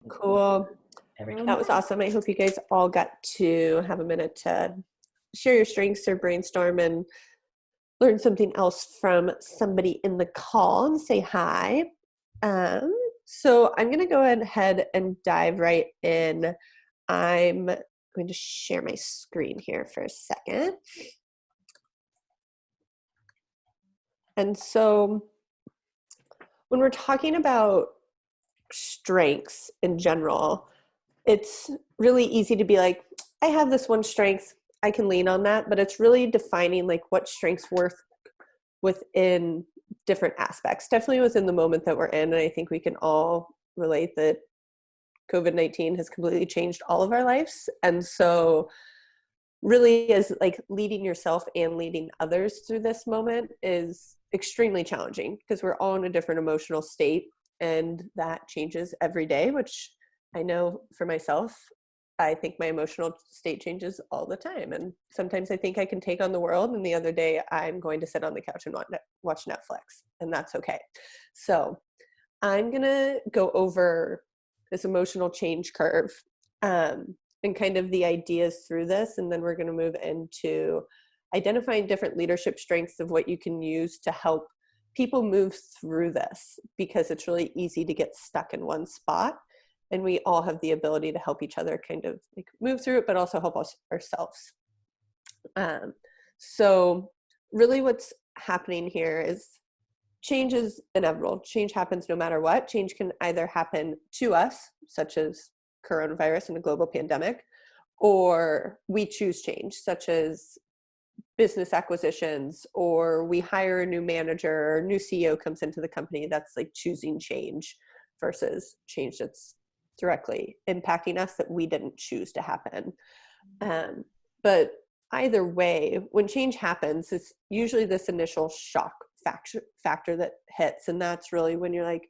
Cool. That was awesome. I hope you guys all got to have a minute to share your strengths or brainstorm and learn something else from somebody in the call and say hi. Um, so I'm going to go ahead and dive right in. I'm going to share my screen here for a second. And so when we're talking about strengths in general, it's really easy to be like, I have this one strength, I can lean on that, but it's really defining like what strengths worth within different aspects, definitely within the moment that we're in. And I think we can all relate that COVID-19 has completely changed all of our lives. And so really is like leading yourself and leading others through this moment is extremely challenging because we're all in a different emotional state, and that changes every day, which I know for myself, I think my emotional state changes all the time. And sometimes I think I can take on the world, and the other day I'm going to sit on the couch and watch Netflix, and that's okay. So I'm going to go over this emotional change curve and kind of the ideas through this. And then we're going to move into identifying different leadership strengths of what you can use to help people move through this, because it's really easy to get stuck in one spot. And we all have the ability to help each other kind of like move through it, but also help us ourselves. So really what's happening here is change is inevitable. Change happens no matter what. Change can either happen to us, such as coronavirus and a global pandemic, or we choose change, such as business acquisitions, or we hire a new manager or a new CEO comes into the company. That's like choosing change versus change that's directly impacting us that we didn't choose to happen. But either way, when change happens, it's usually this initial shock factor that hits. And that's really when you're like,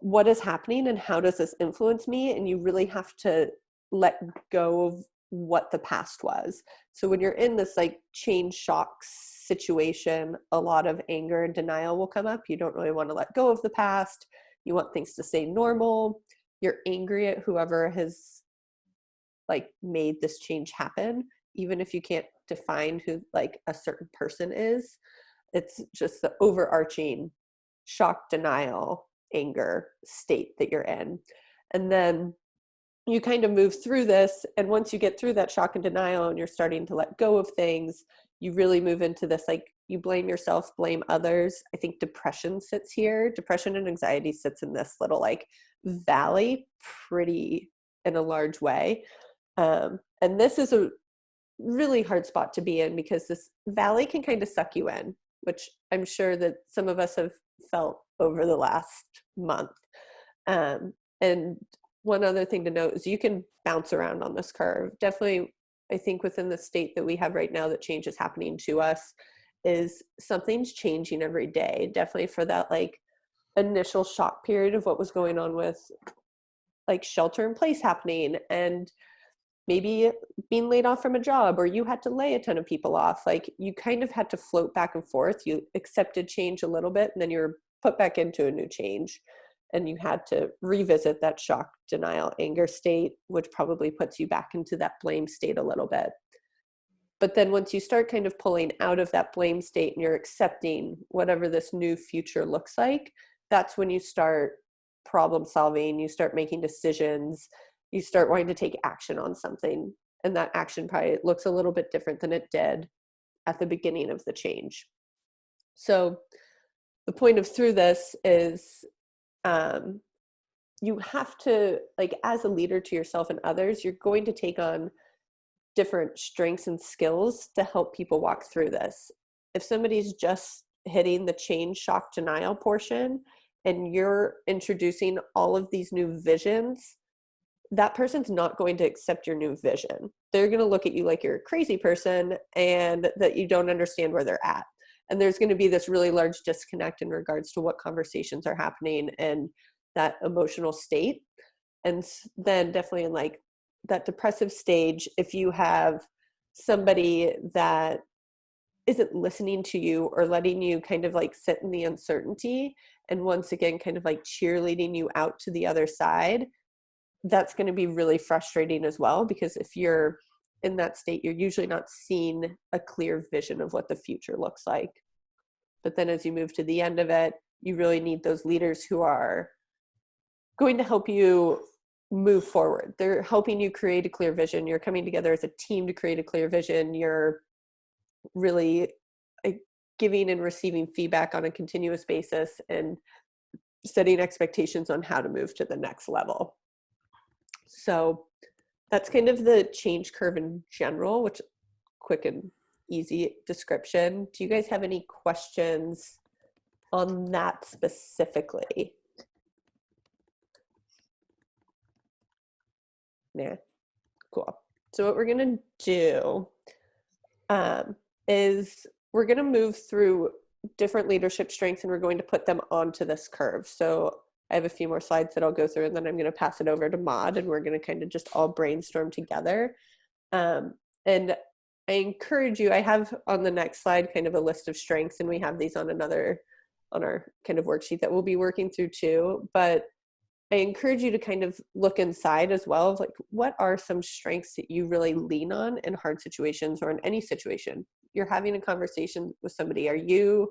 what is happening and how does this influence me? And you really have to let go of what the past was. So when you're in this like change shock situation, a lot of anger and denial will come up. You don't really want to let go of the past. You want things to stay normal. You're angry at whoever has like made this change happen, even if you can't define who like a certain person is. It's just the overarching shock, denial, anger state that you're in. And then you kind of move through this. And once you get through that shock and denial and you're starting to let go of things, you really move into this, like you blame yourself, blame others. I think depression sits here. Depression and anxiety sits in this little like valley pretty in a large way. And this is a really hard spot to be in because this valley can kind of suck you in, which I'm sure that some of us have felt over the last month. And one other thing to note is you can bounce around on this curve. Definitely, I think within the state that we have right now that change is happening to us is something's changing every day. Definitely for that like initial shock period of what was going on with like shelter in place happening and maybe being laid off from a job, or you had to lay a ton of people off. Like you kind of had to float back and forth. You accepted change a little bit and then you're put back into a new change. And you had to revisit that shock, denial, anger state, which probably puts you back into that blame state a little bit. But then once you start kind of pulling out of that blame state and you're accepting whatever this new future looks like, that's when you start problem solving, you start making decisions, you start wanting to take action on something. And that action probably looks a little bit different than it did at the beginning of the change. So the point of through this is you have to, like, as a leader to yourself and others, you're going to take on different strengths and skills to help people walk through this. If somebody's just hitting the change, shock, denial portion, and you're introducing all of these new visions, that person's not going to accept your new vision. They're going to look at you like you're a crazy person and that you don't understand where they're at. And there's going to be this really large disconnect in regards to what conversations are happening and that emotional state. And then definitely in like that depressive stage, if you have somebody that isn't listening to you or letting you kind of like sit in the uncertainty and once again kind of like cheerleading you out to the other side, that's going to be really frustrating as well, because if you're in that state, you're usually not seeing a clear vision of what the future looks like. But then as you move to the end of it, you really need those leaders who are going to help you move forward. They're helping you create a clear vision. You're coming together as a team to create a clear vision. You're really giving and receiving feedback on a continuous basis and setting expectations on how to move to the next level. So that's kind of the change curve in general, which quick and easy description. Do you guys have any questions on that specifically? Yeah, cool. So what we're going to do is we're going to move through different leadership strengths, and we're going to put them onto this curve. So I have a few more slides that I'll go through, and then I'm going to pass it over to Maud, and we're going to kind of just all brainstorm together. And I encourage you, I have on the next slide kind of a list of strengths, and we have these on our kind of worksheet that we'll be working through too. But I encourage you to kind of look inside as well of like, what are some strengths that you really lean on in hard situations or in any situation? You're having a conversation with somebody. Are you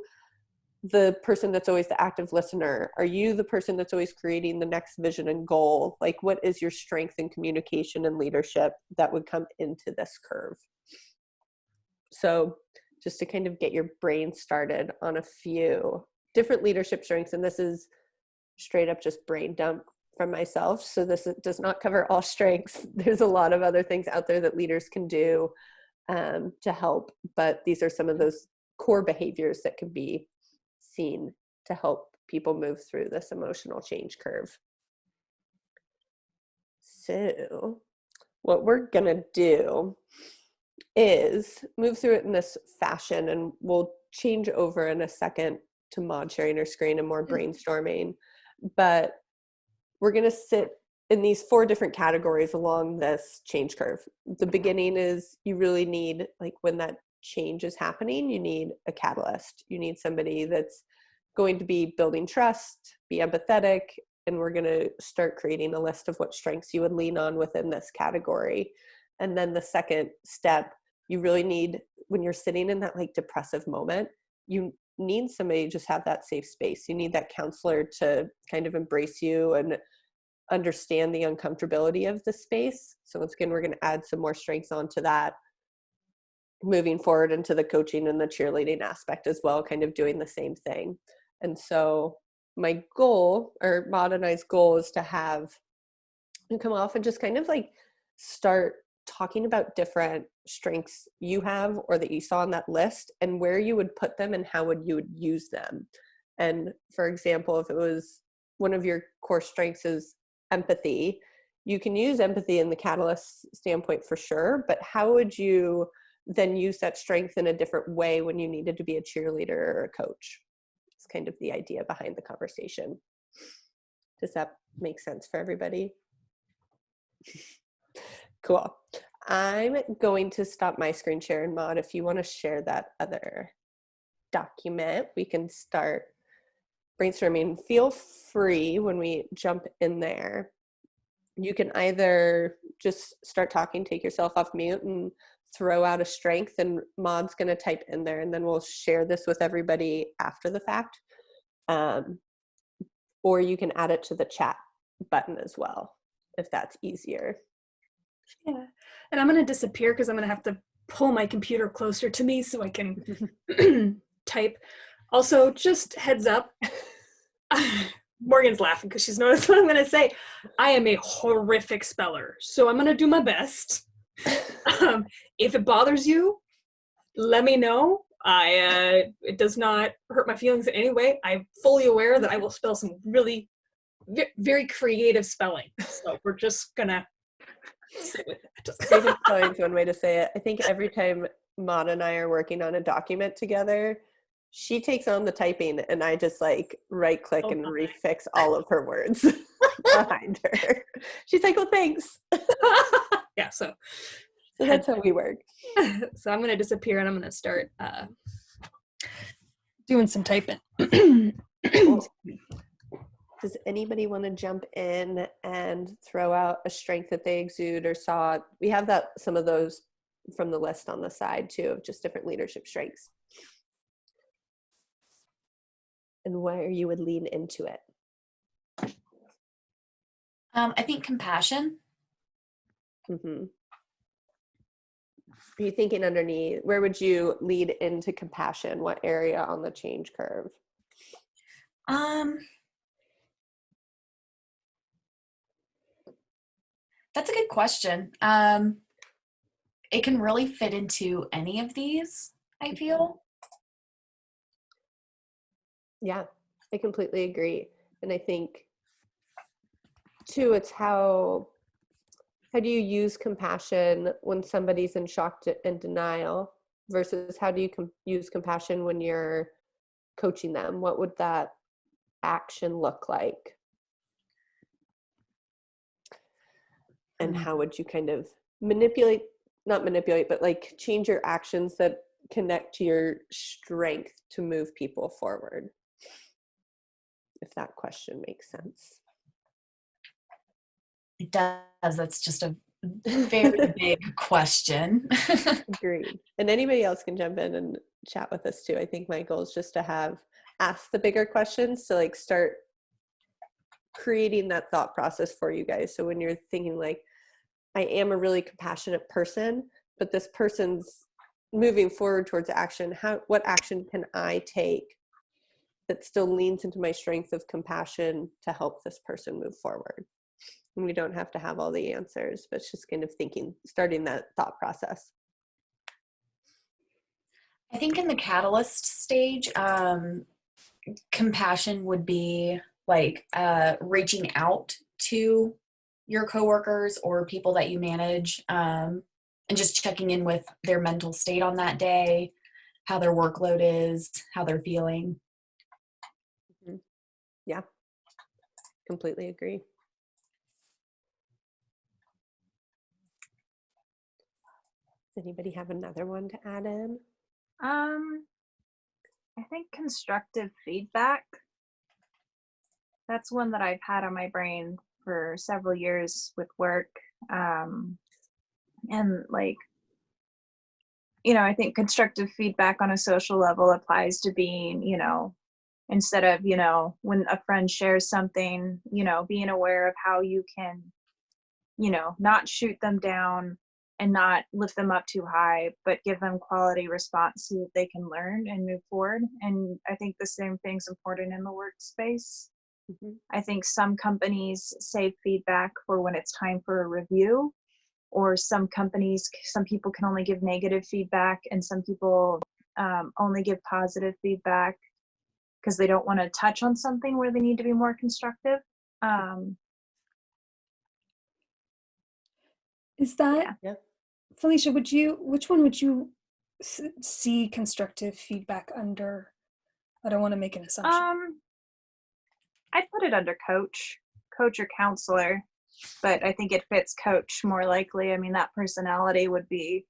the person that's always the active listener? Are you the person that's always creating the next vision and goal? Like, what is your strength in communication and leadership that would come into this curve? So just to kind of get your brain started on a few different leadership strengths, and this is straight up just brain dump from myself. So this does not cover all strengths. There's a lot of other things out there that leaders can do to help, but these are some of those core behaviors that can be seen to help people move through this emotional change curve. So what we're gonna do is move through it in this fashion, and we'll change over in a second to Maud sharing her screen and more brainstorming. But we're going to sit in these 4 different categories along this change curve. The beginning is you really need, like when that change is happening, you need a catalyst. You need somebody that's going to be building trust, be empathetic, and we're going to start creating a list of what strengths you would lean on within this category. And then the second step, you really need, when you're sitting in that like depressive moment, you need somebody to just have that safe space. You need that counselor to kind of embrace you and understand the uncomfortability of the space. So once again, we're going to add some more strengths onto that, moving forward into the coaching and the cheerleading aspect as well, kind of doing the same thing. And so my goal, or Maud and I's goal, is to have you come off and just kind of like start talking about different strengths you have or that you saw on that list, and where you would put them and how you would use them. And for example, if it was one of your core strengths is empathy, you can use empathy in the catalyst standpoint for sure, but how would you then use that strength in a different way when you needed to be a cheerleader or a coach? It's kind of the idea behind the conversation. Does that make sense for everybody? Cool. I'm going to stop my screen share, and Maud, if you want to share that other document, we can start brainstorming. Feel free when we jump in there. You can either just start talking, take yourself off mute, and throw out a strength, and Maud's going to type in there, and then we'll share this with everybody after the fact. Or you can add it to the chat button as well, if that's easier. Yeah, and I'm going to disappear because I'm going to have to pull my computer closer to me so I can type. Also, just heads up, Morgan's laughing because she's noticed what I'm going to say. I am a horrific speller, so I'm going to do my best. If it bothers you, let me know. It does not hurt my feelings in any way. I'm fully aware that I will spell some really very creative spelling. So we're just going to sit with it. Creative spelling is one way to say it. I think every time Maud and I are working on a document together, she takes on the typing, and I just like right click and refix all of her words behind her. She's like, well, thanks. Yeah, so that's how we work. So I'm going to disappear, and I'm going to start doing some typing. Cool. Does anybody want to jump in and throw out a strength that they exude or saw? We have some of those from the list on the side too, of just different leadership strengths. And where you would lean into it. I think compassion. Mm-hmm. Are you thinking underneath, where would you lead into compassion? What area on the change curve? That's a good question. It can really fit into any of these, I feel. Yeah, I completely agree. And I think too, it's how do you use compassion when somebody's in shock and denial versus how do you use compassion when you're coaching them? What would that action look like? And how would you kind of not manipulate, but like change your actions that connect to your strength to move people forward? If that question makes sense. It does. That's just a very big question. Agreed. And anybody else can jump in and chat with us too. I think my goal is just to ask the bigger questions to like start creating that thought process for you guys. So when you're thinking like, I am a really compassionate person, but this person's moving forward towards action, what action can I take that still leans into my strength of compassion to help this person move forward? And we don't have to have all the answers, but it's just kind of starting that thought process. I think in the catalyst stage, compassion would be like reaching out to your coworkers or people that you manage, and just checking in with their mental state on that day, how their workload is, how they're feeling. Mm-hmm. Yeah, completely agree. Does anybody have another one to add in? I think constructive feedback. That's one that I've had on my brain for several years with work. And like, I think constructive feedback on a social level applies to being, instead of, when a friend shares something, being aware of how you can, not shoot them down and not lift them up too high, but give them quality response so that they can learn and move forward. And I think the same thing's important in the workspace. Mm-hmm. I think some companies save feedback for when it's time for a review, or some people can only give negative feedback, and some people only give positive feedback because they don't want to touch on something where they need to be more constructive. Is that, yeah. Felicia, which one would you see constructive feedback under? I don't want to make an assumption. I'd put it under coach or counselor, but I think it fits coach more likely. I mean, that personality would be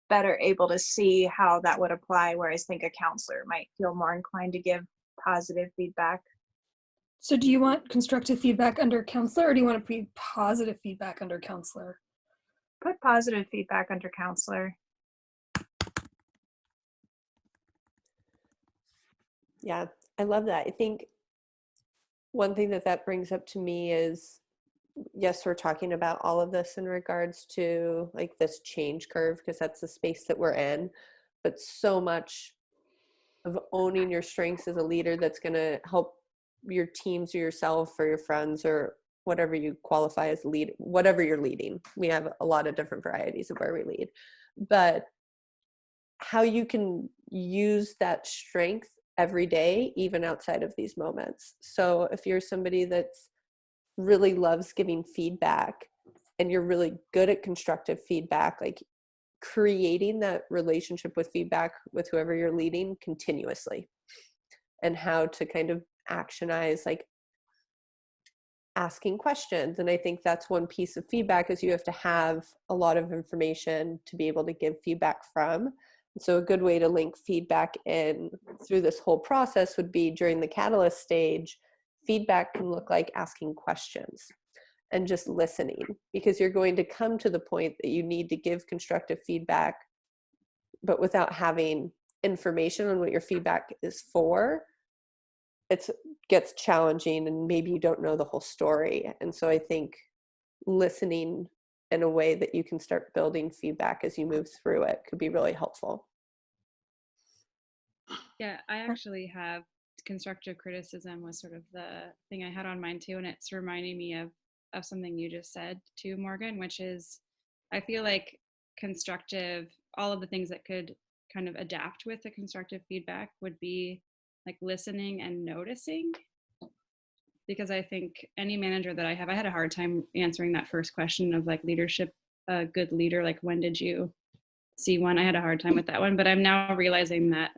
better able to see how that would apply, whereas I think a counselor might feel more inclined to give positive feedback. So do you want constructive feedback under counselor, or do you want to put positive feedback under counselor? Put positive feedback under counselor. Yeah, I love that. I think one thing that brings up to me is, yes, we're talking about all of this in regards to like this change curve, because that's the space that we're in, but so much of owning your strengths as a leader that's going to help your teams or yourself or your friends or whatever you qualify as whatever you're leading. We have a lot of different varieties of where we lead, but how you can use that strength every day, even outside of these moments. So if you're somebody that's really loves giving feedback and you're really good at constructive feedback, like creating that relationship with feedback with whoever you're leading continuously, and how to kind of actionize, like asking questions. And I think that's one piece of feedback, is you have to have a lot of information to be able to give feedback from. So a good way to link feedback in through this whole process would be during the catalyst stage, feedback can look like asking questions and just listening, because you're going to come to the point that you need to give constructive feedback, but without having information on what your feedback is for, it gets challenging and maybe you don't know the whole story. And so I think listening in a way that you can start building feedback as you move through it could be really helpful. Yeah, I actually have constructive criticism was sort of the thing I had on mine too, and it's reminding me of something you just said too, Morgan, which is I feel like constructive, all of the things that could kind of adapt with the constructive feedback would be like listening and noticing. Because I think any manager that I had a hard time answering that first question of like leadership, a good leader, like when did you see one? I had a hard time with that one, but I'm now realizing that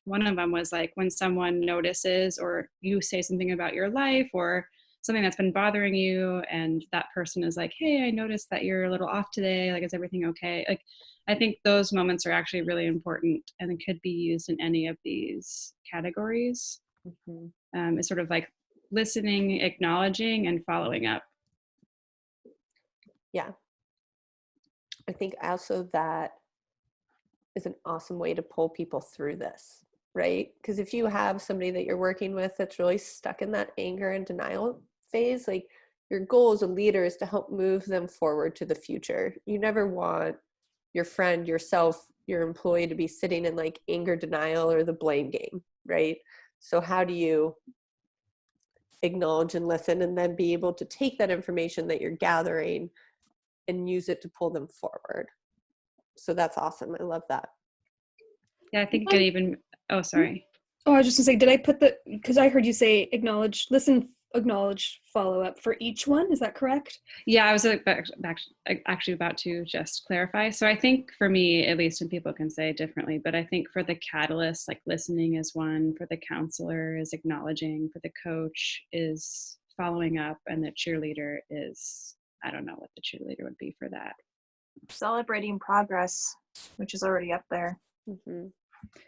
one of them was like when someone notices or you say something about your life or something that's been bothering you and that person is like, hey, I noticed that you're a little off today, like is everything okay? Like I think those moments are actually really important and could be used in any of these categories. Mm-hmm. It's sort of like listening, acknowledging, and following up. Yeah. I think also that is an awesome way to pull people through this, right? Because if you have somebody that you're working with that's really stuck in that anger and denial phase, like your goal as a leader is to help move them forward to the future. You never want your friend, yourself, your employee to be sitting in like anger, denial, or the blame game, right? So how do you acknowledge and listen and then be able to take that information that you're gathering and use it to pull them forward? So that's awesome. I love that. Yeah, I think it could even, oh, sorry. Oh, I was just gonna say, did I put because I heard you say acknowledge, listen, acknowledge, follow up for each one. Is that correct? Yeah, I was actually about to just clarify. So I think for me, at least, and people can say it differently, but I think for the catalyst, like listening is one, for the counselor is acknowledging, for the coach is following up, and the cheerleader is, I don't know what the cheerleader would be for that. Celebrating progress, which is already up there. Mm-hmm.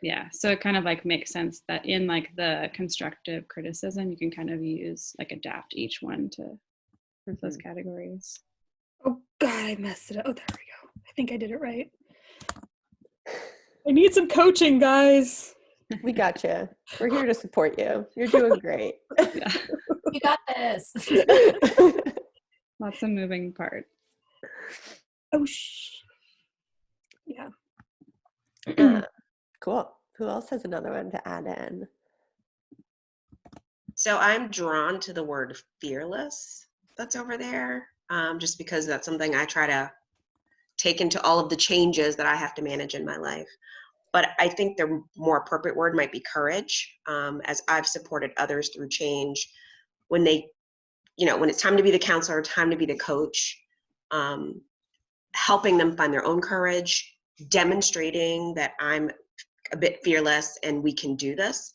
Yeah, so it kind of like makes sense that in like the constructive criticism, you can kind of use like adapt each one to those categories. Oh God, I messed it up. Oh, there we go. I think I did it right. I need some coaching, guys. We got you. We're here to support you. You're doing great. Yeah. You got this. Lots of moving parts. Oh, yeah. Cool. Who else has another one to add in? So I'm drawn to the word fearless that's over there, just because that's something I try to take into all of the changes that I have to manage in my life. But I think the more appropriate word might be courage, as I've supported others through change when they, when it's time to be the counselor, time to be the coach, helping them find their own courage, demonstrating that I'm a bit fearless and we can do this.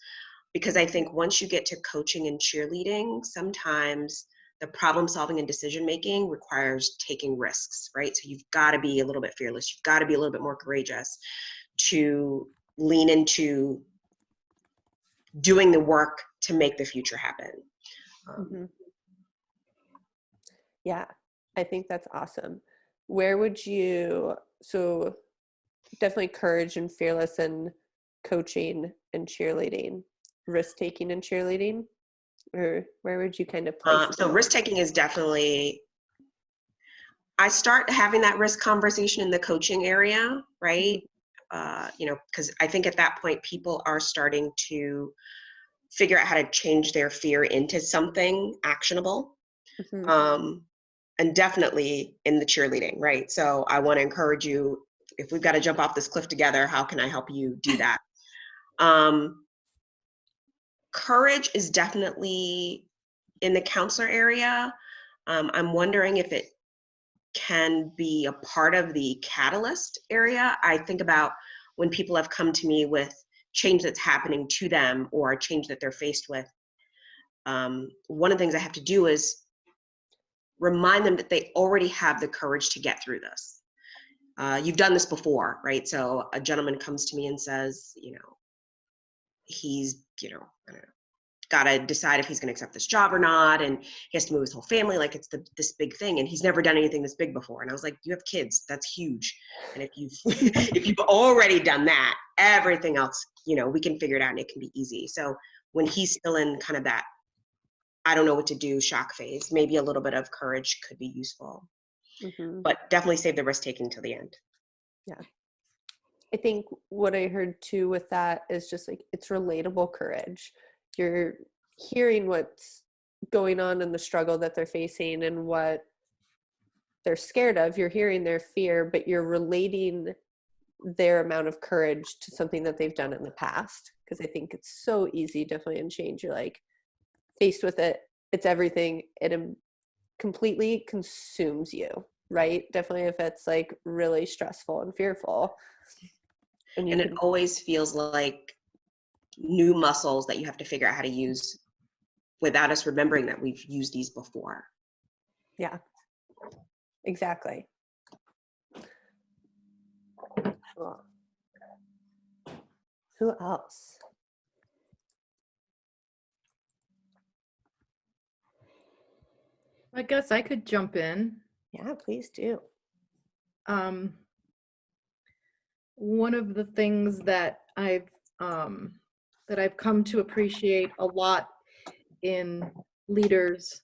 Because I think once you get to coaching and cheerleading, sometimes the problem solving and decision making requires taking risks, right? So you've got to be a little bit fearless. You've got to be a little bit more courageous to lean into doing the work to make the future happen. Yeah, I think that's awesome. Where would you, so definitely courage and fearless and coaching and cheerleading, risk taking and cheerleading, or where would you kind of place so risk taking is definitely, I start having that risk conversation in the coaching area, right? Because I think at that point people are starting to figure out how to change their fear into something actionable. And definitely in the cheerleading, right? So I want to encourage you, if we've got to jump off this cliff together, how can I help you do that? Courage is definitely in the counselor area. I'm wondering if it can be a part of the catalyst area. I think about when people have come to me with change that's happening to them or a change that they're faced with. One of the things I have to do is remind them that they already have the courage to get through this. You've done this before, right? So a gentleman comes to me and says, he's, I don't know, got to decide if he's going to accept this job or not. And he has to move his whole family. Like it's this big thing. And he's never done anything this big before. And I was like, you have kids. That's huge. And if you've, if you've already done that, everything else, you know, we can figure it out and it can be easy. So when he's still in kind of that, I don't know what to do shock phase, maybe a little bit of courage could be useful, but definitely save the risk taking till the end. Yeah. I think what I heard too with that is just like, it's relatable courage. You're hearing what's going on in the struggle that they're facing and what they're scared of. You're hearing their fear, but you're relating their amount of courage to something that they've done in the past. Because I think it's so easy, definitely in change. You're like faced with it. It's everything. It completely consumes you, right? Definitely if it's like really stressful and fearful. And it always feels like new muscles that you have to figure out how to use without us remembering that we've used these before. Yeah, exactly. Cool. Who else? I guess I could jump in. Yeah, please do. One of the things that I've come to appreciate a lot in leaders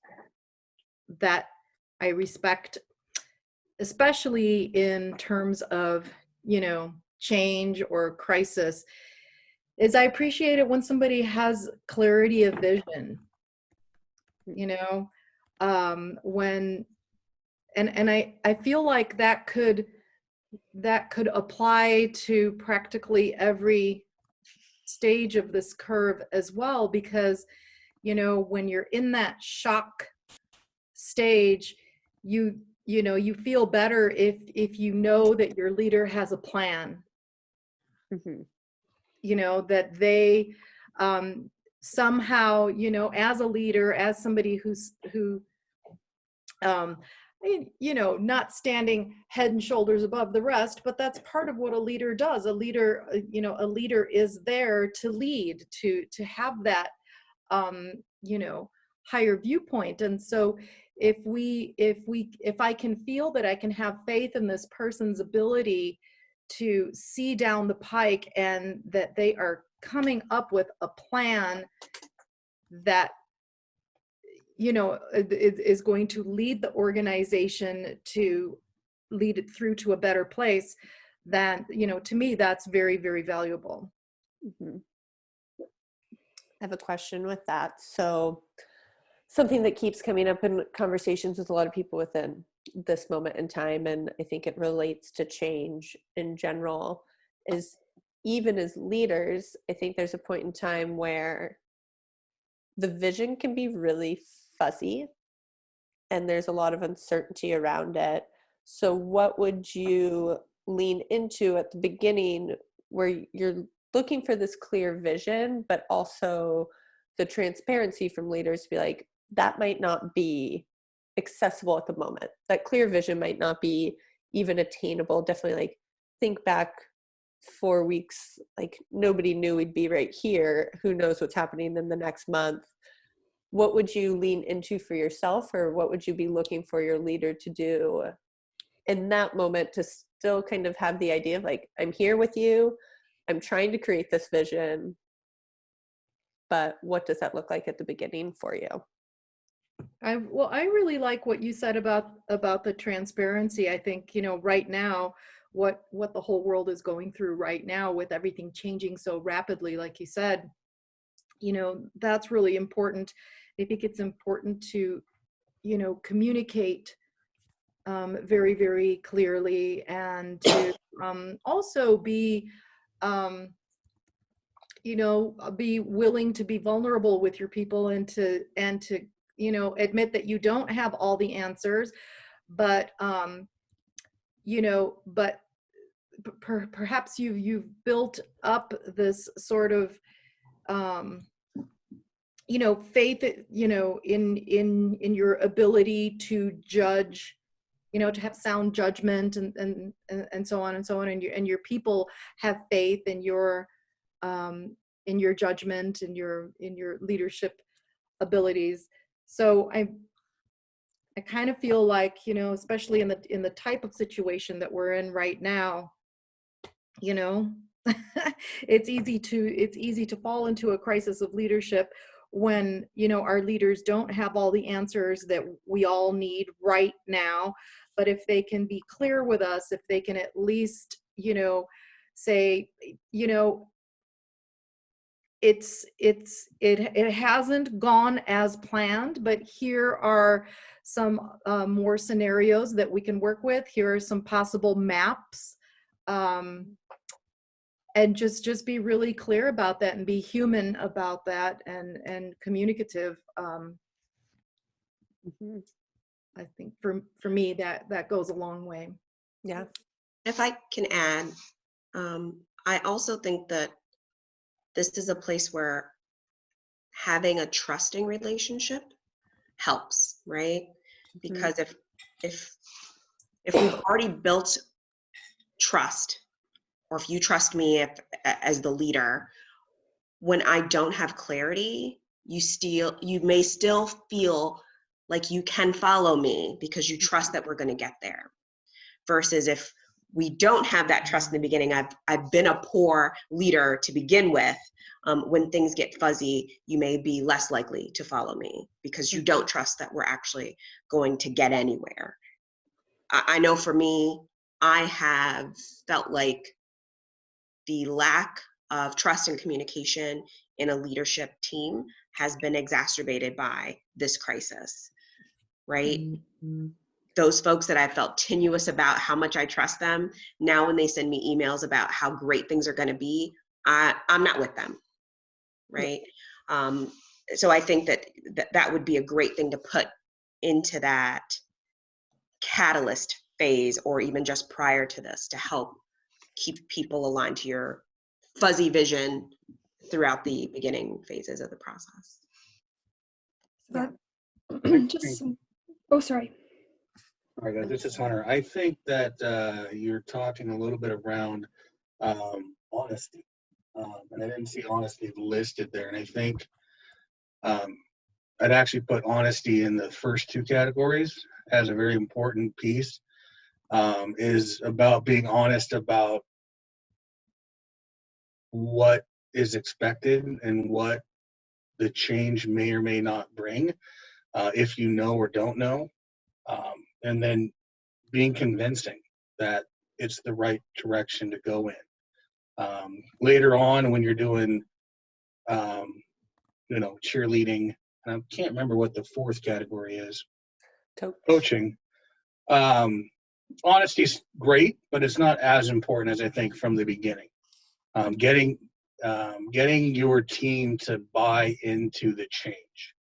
that I respect, especially in terms of, you know, change or crisis, is I appreciate it when somebody has clarity of vision. You know, when I feel like that could apply to practically every stage of this curve as well, because, you know, when you're in that shock stage, you know, you feel better if you know that your leader has a plan. You know, that they somehow, you know, as a leader, as somebody who you know, not standing head and shoulders above the rest, but that's part of what a leader does. A leader, you know, a leader is there to lead, to have that, you know, higher viewpoint. And so if I can feel that I can have faith in this person's ability to see down the pike and that they are coming up with a plan that, you know, is going to lead the organization to lead it through to a better place, then, you know, to me, that's very, very valuable. I have a question with that. So something that keeps coming up in conversations with a lot of people within this moment in time, and I think it relates to change in general, is even as leaders, I think there's a point in time where the vision can be really fuzzy and there's a lot of uncertainty around it. So what would you lean into at the beginning where you're looking for this clear vision, but also the transparency from leaders to be like, that might not be accessible at the moment. That clear vision might not be even attainable. Definitely, like, think back 4 weeks, like nobody knew we'd be right here. Who knows what's happening in the next month? What would you lean into for yourself, or what would you be looking for your leader to do in that moment to still kind of have the idea of like, I'm here with you, I'm trying to create this vision, but what does that look like at the beginning for you? I really like what you said about the transparency. I think, you know, right now, what the whole world is going through right now with everything changing so rapidly, like you said, you know, that's really important. I think it's important to, you know, communicate very, very clearly, and to also be, you know, be willing to be vulnerable with your people, and to you know, admit that you don't have all the answers, but you know, but perhaps you've built up this sort of you know, faith, you know, in your ability to judge, you know, to have sound judgment, and so on and so on, and your people have faith in your in your judgment and in your leadership abilities. So I kind of feel like, you know, especially in the type of situation that we're in right now, you know, it's easy to fall into a crisis of leadership when, you know, our leaders don't have all the answers that we all need right now. But if they can be clear with us, if they can at least, you know, say, you know, it hasn't gone as planned, but here are some more scenarios that we can work with. Here are some possible maps, and just be really clear about that and be human about that, and communicative. I think for me that goes a long way. Yeah. If I can add, I also think that this is a place where having a trusting relationship helps, right? Because if we've already built trust, or if you trust me as the leader, when I don't have clarity, you may still feel like you can follow me because you trust that we're going to get there. Versus if we don't have that trust in the beginning, I've been a poor leader to begin with. When things get fuzzy, you may be less likely to follow me because you don't trust that we're actually going to get anywhere. I know for me, I have felt like the lack of trust and communication in a leadership team has been exacerbated by this crisis, right? Mm-hmm. Those folks that I felt tenuous about how much I trust them, now when they send me emails about how great things are going to be, I'm not with them, right? So I think that would be a great thing to put into that catalyst phase, or even just prior to this, to help keep people aligned to your fuzzy vision throughout the beginning phases of the process. Yeah. Just, oh, sorry. All right, this is Hunter. I think that you're talking a little bit around honesty, and I didn't see honesty listed there. And I think I'd actually put honesty in the first two categories as a very important piece. Is about being honest about what is expected and what the change may or may not bring, if you know or don't know, and then being convincing that it's the right direction to go in. Later on, when you're doing, cheerleading, and I can't remember what the fourth category is, coaching. Honesty's great, but it's not as important as I think from the beginning. Getting your team to buy into the change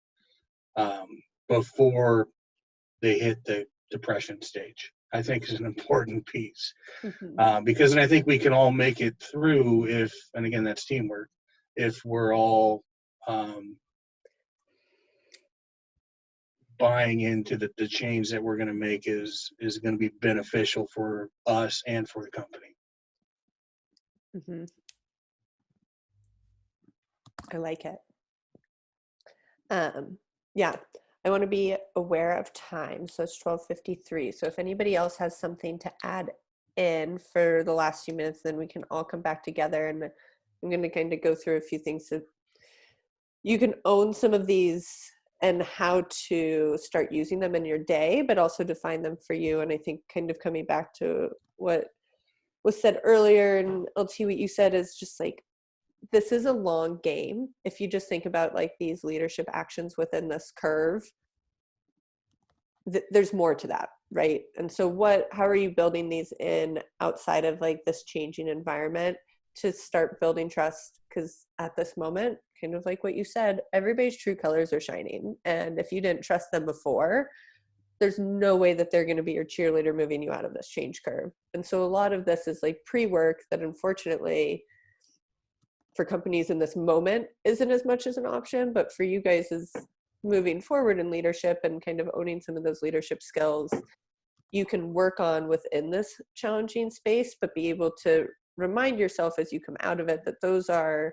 before they hit the depression stage, I think is an important piece. Because I think we can all make it through if, and again, that's teamwork, if we're all buying into the change that we're going to make is going to be beneficial for us and for the company. I like it. Yeah, I want to be aware of time. So it's 12:53. So if anybody else has something to add in for the last few minutes, then we can all come back together. And I'm going to kind of go through a few things so you can own some of these and how to start using them in your day, but also define them for you. And I think kind of coming back to what was said earlier, and LT, what you said is just like, this is a long game. If you just think about like these leadership actions within this curve, there's more to that, right? And so how are you building these in outside of like this changing environment to start building trust? Because at this moment, kind of like what you said, everybody's true colors are shining. And if you didn't trust them before, there's no way that they're going to be your cheerleader moving you out of this change curve. And so a lot of this is like pre-work that unfortunately for companies in this moment isn't as much as an option, but for you guys is moving forward in leadership and kind of owning some of those leadership skills you can work on within this challenging space, but be able to remind yourself as you come out of it that those are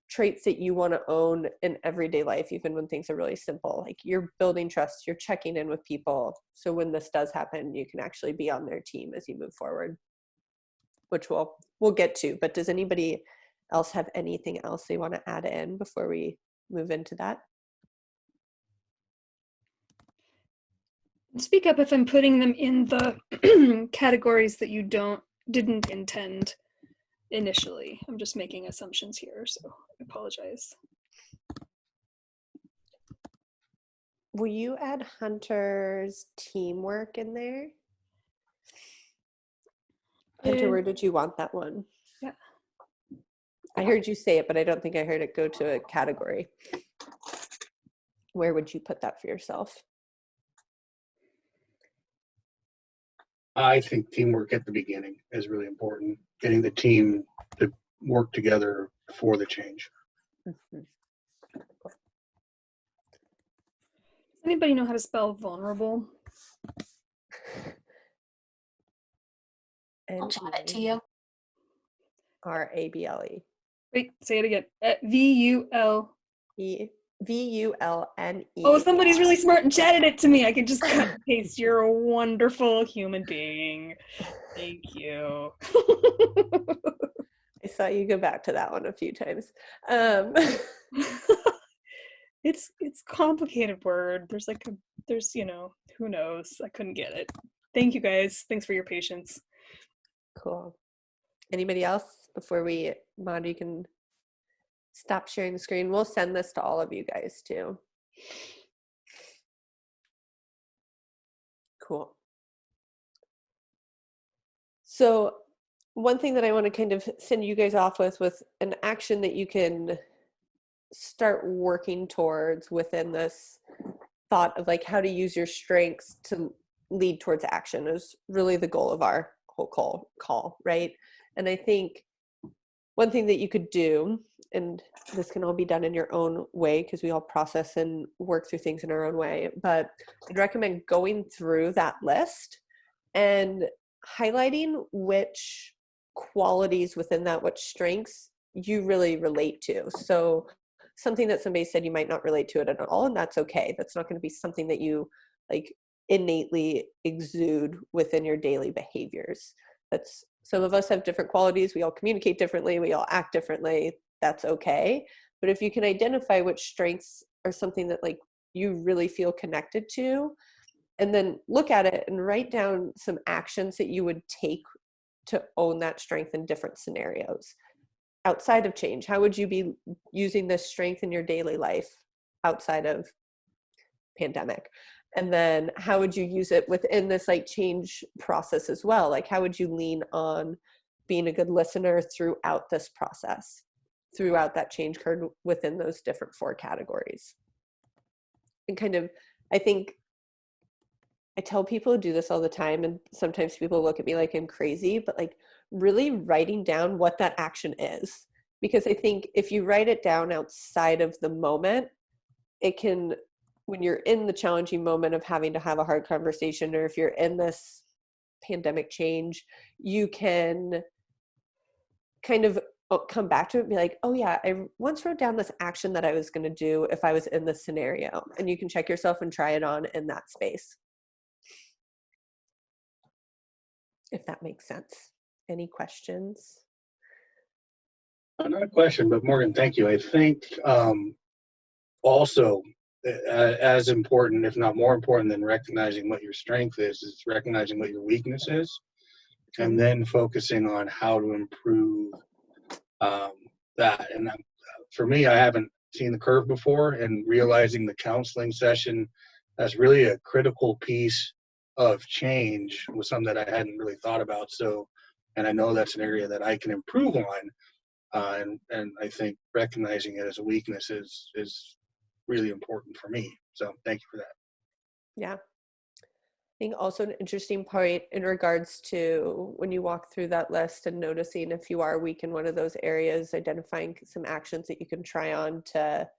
traits that you want to own in everyday life, even when things are really simple. Like you're building trust, you're checking in with people. So when this does happen, you can actually be on their team as you move forward, which we'll get to. But does anybody else have anything else they want to add in before we move into that? Speak up if I'm putting them in the categories that you didn't intend initially. I'm just making assumptions here, so I apologize. Will you add Hunter's teamwork in there? Hunter, where did you want that one? Yeah. I heard you say it, but I don't think I heard it go to a category. Where would you put that for yourself? I think teamwork at the beginning is really important. Getting the team to work together for the change. Mm-hmm. Does anybody know how to spell vulnerable? I'll chat it to you. Rable. Wait, say it again. V-U-L. Vulne. Oh, somebody's really smart and chatted it to me. I can just cut and paste. You're a wonderful human being. Thank you. I saw you go back to that one a few times. It's complicated word. There's who knows? I couldn't get it. Thank you guys. Thanks for your patience. Cool. Anybody else before we, Mod, you can stop sharing the screen. We'll send this to all of you guys too. Cool. So one thing that I want to kind of send you guys off with an action that you can start working towards within this thought of like how to use your strengths to lead towards action is really the goal of our whole call, right? And I think one thing that you could do, and this can all be done in your own way because we all process and work through things in our own way, but I'd recommend going through that list and highlighting which qualities within that, which strengths you really relate to. So something that somebody said you might not relate to it at all, and that's okay. That's not going to be something that you like innately exude within your daily behaviors. That's, some of us have different qualities. We all communicate differently. We all act differently. That's okay. But if you can identify which strengths are something that like you really feel connected to, and then look at it and write down some actions that you would take to own that strength in different scenarios. Outside of change, how would you be using this strength in your daily life outside of pandemic? And then how would you use it within this like change process as well? Like how would you lean on being a good listener throughout this process, throughout that change curve within those different 4 categories? And kind of, I think I tell people to do this all the time, and sometimes people look at me like I'm crazy, but like really writing down what that action is. Because I think if you write it down outside of the moment, it can, when you're in the challenging moment of having to have a hard conversation, or if you're in this pandemic change, you can kind of come back to it and be like, oh yeah, I once wrote down this action that I was going to do if I was in this scenario. And you can check yourself and try it on in that space. If that makes sense. Any questions? Not a question, but Morgan, thank you. I think also as important, if not more important than recognizing what your strength is recognizing what your weakness is, and then focusing on how to improve that. And for me, I haven't seen the curve before, and realizing the counseling session as really a critical piece of change was something that I hadn't really thought about. So, and I know that's an area that I can improve on. And I think recognizing it as a weakness is really important for me. So thank you for that. Yeah. I think also an interesting point in regards to when you walk through that list and noticing if you are weak in one of those areas, identifying some actions that you can try on to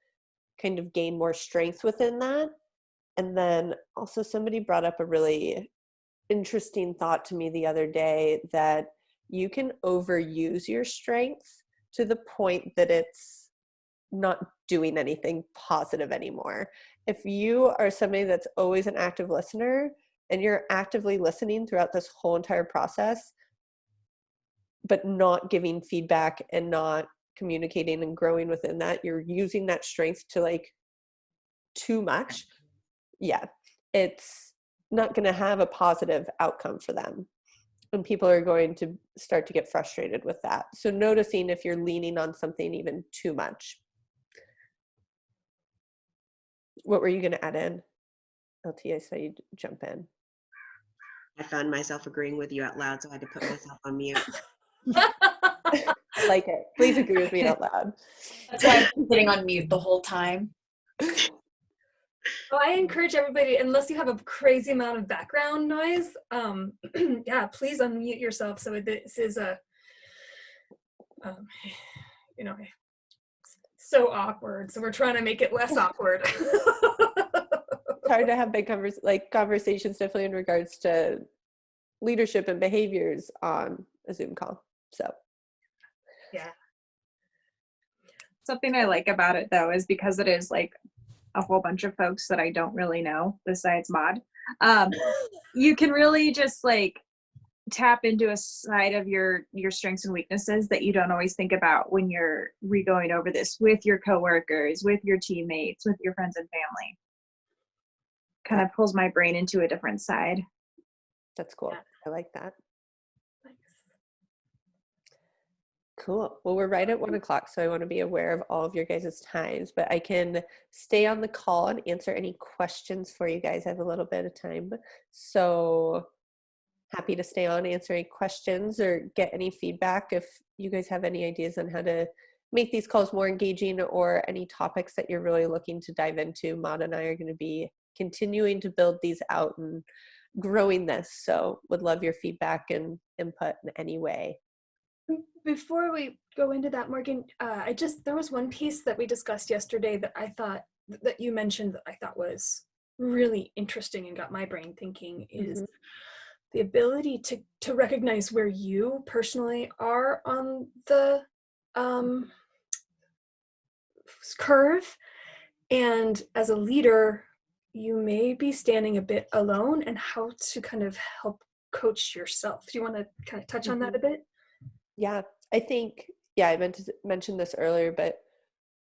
kind of gain more strength within that. And then also somebody brought up a really interesting thought to me the other day, that you can overuse your strength to the point that it's not doing anything positive anymore. If you are somebody that's always an active listener and you're actively listening throughout this whole entire process, but not giving feedback and not communicating and growing within that, you're using that strength to like too much. Yeah, it's not going to have a positive outcome for them. And people are going to start to get frustrated with that. So noticing if you're leaning on something even too much. What were you going to add in? LT, I saw you jump in. I found myself agreeing with you out loud, so I had to put myself on mute. I like it. Please agree with me out loud. That's why I've been sitting on mute the whole time. Well, I encourage everybody, unless you have a crazy amount of background noise, yeah, please unmute yourself. So this is a, you know, so awkward. So we're trying to make it less awkward. It's hard to have big conversations, definitely in regards to leadership and behaviors on a Zoom call. So, yeah. Something I like about it though is because it is like a whole bunch of folks that I don't really know besides Maud. You can really just like tap into a side of your strengths and weaknesses that you don't always think about when you're re-going over this with your coworkers, with your teammates, with your friends and family. Kind of pulls my brain into a different side. that's cool. Yeah. I like that. Thanks. Cool. Well, we're right at 1:00, so I want to be aware of all of your guys' times, but I can stay on the call and answer any questions for you guys. I have a little bit of time. So happy to stay on, answer any questions or get any feedback if you guys have any ideas on how to make these calls more engaging or any topics that you're really looking to dive into. Maud and I are going to be continuing to build these out and growing this. So would love your feedback and input in any way. Before we go into that, Morgan, there was one piece that we discussed yesterday that I thought that you mentioned that I thought was really interesting and got my brain thinking is the ability to recognize where you personally are on the curve, and as a leader you may be standing a bit alone, and how to kind of help coach yourself. Do you want to kind of touch on that a bit? Yeah, I think, I meant to mention this earlier, but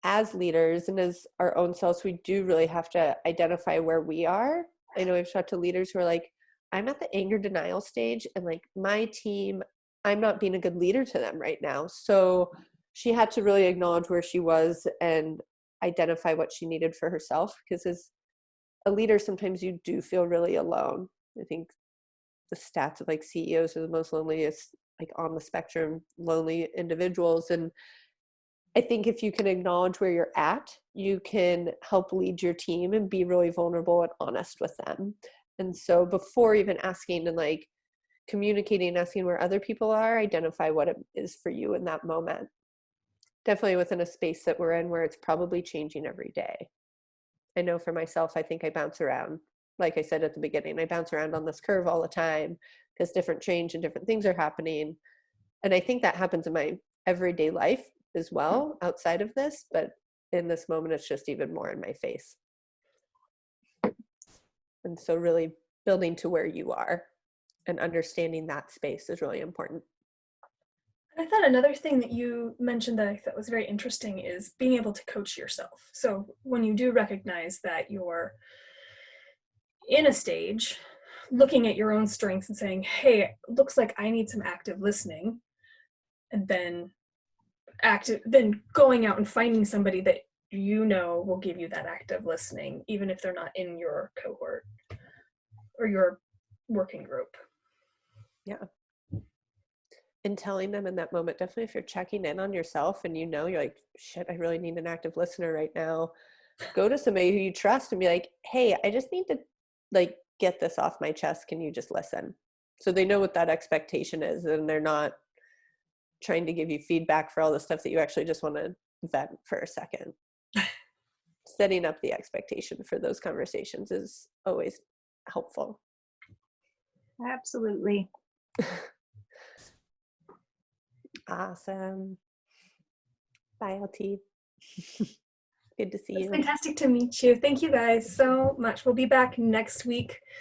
as leaders and as our own selves, we do really have to identify where we are. I know I've talked to leaders who are like, I'm at the anger denial stage, and like my team, I'm not being a good leader to them right now. So she had to really acknowledge where she was and identify what she needed for herself, because as a leader, sometimes you do feel really alone. I think the stats of like CEOs are the most loneliest, like on the spectrum, lonely individuals. And I think if you can acknowledge where you're at, you can help lead your team and be really vulnerable and honest with them. And so before even asking and like communicating, asking where other people are, identify what it is for you in that moment. Definitely within a space that we're in where it's probably changing every day. I know for myself, I think I bounce around. Like I said at the beginning, I bounce around on this curve all the time because different change and different things are happening. And I think that happens in my everyday life as well, outside of this, but in this moment, it's just even more in my face. And so really building to where you are and understanding that space is really important. I thought another thing that you mentioned that I thought was very interesting is being able to coach yourself. So when you do recognize that you're in a stage, looking at your own strengths and saying, hey, looks like I need some active listening, and then going out and finding somebody that you know will give you that active listening, even if they're not in your cohort or your working group. Yeah. And telling them in that moment, definitely if you're checking in on yourself and you know, you're like, shit, I really need an active listener right now, go to somebody who you trust and be like, hey, I just need to like get this off my chest. Can you just listen? So they know what that expectation is, and they're not trying to give you feedback for all the stuff that you actually just want to vent for a second. Setting up the expectation for those conversations is always helpful. Absolutely. Awesome. Bye, LT. Good to see It's you. fantastic to meet you. Thank you guys so much. We'll be back next week